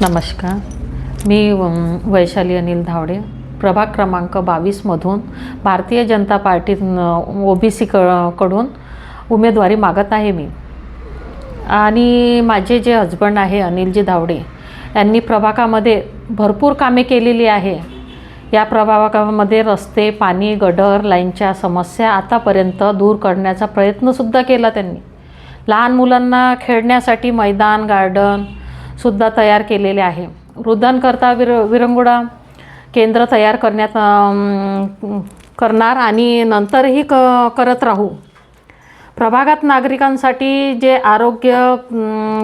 नमस्कार. मी वैशाली अनिल धावडे, प्रभाग क्रमांक 22मधून भारतीय जनता पार्टी OBC कडून उमेदवारी मागत आहे मी. आणि माझे जे हजबंड आहे अनिलजी धावडे यांनी प्रभागामध्ये भरपूर कामे केलेली आहे. या प्रभागामध्ये रस्ते, पाणी, गटर, लाईनच्या समस्या आतापर्यंत दूर करण्याचा प्रयत्नसुद्धा केला त्यांनी. लहान मुलांना खेळण्यासाठी मैदान, गार्डन सुद्धा तयार केलेले आहे. वृद्धांकरता विरंगुळा केंद्र तयार करणार आणि नंतरही करत राहू. प्रभागात नागरिकांसाठी जे आरोग्य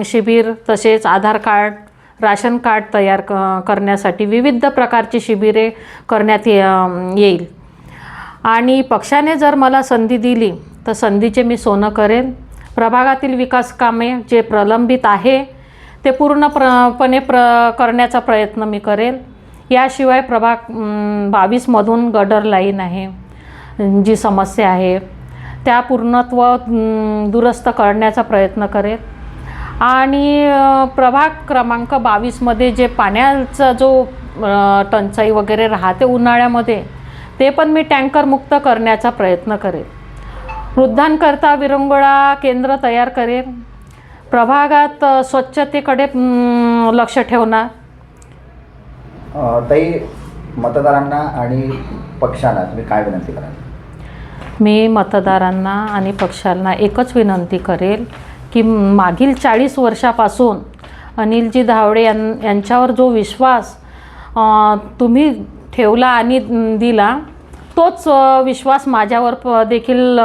शिबिर, तसेच आधार कार्ड, राशन कार्ड तयार करण्यासाठी विविध प्रकारची शिबिरे करण्यात येईल. आणि पक्षाने जर मला संधी दिली तर संधीचे मी सोनं करेन. प्रभागातील विकास कामे जे प्रलंबित आहे ते पूर्णपणे करण्याचा प्रयत्न मी करेल. याशिवाय प्रभाग 22मधून गटर लाईन आहे, जी समस्या आहे त्या पूर्णत्व दुरुस्त करण्याचा प्रयत्न करेल. आणि प्रभाग क्रमांक 22मध्ये जे पाण्याचा जो टंचाई वगैरे राहते उन्हाळ्यामध्ये, ते पण मी टँकर मुक्त करण्याचा प्रयत्न करेल. वृद्धांकरता विरंगुळा केंद्र तयार करेल. प्रभागात स्वच्छतेकडे लक्ष ठेवणार. ताई, मतदारांना आणि पक्षांना तुम्ही काय विनंती कराल? मी मतदारांना आणि पक्षांना एकच विनंती करेल की मागील 40 वर्षापासून अनिलजी धावडे यांच्यावर जो विश्वास तुम्ही ठेवला आणि दिला, तोच विश्वास माझ्यावर देखील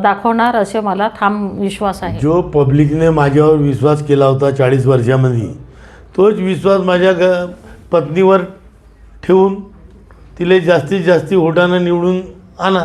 दाखवणार असे मला ठाम विश्वास आहे. जो पब्लिकने माझ्यावर विश्वास केला होता 40 वर्षामध्ये, तोच विश्वास माझ्या पत्नीवर ठेवून तिला जास्तीत जास्त वोटानं निवडून आणा.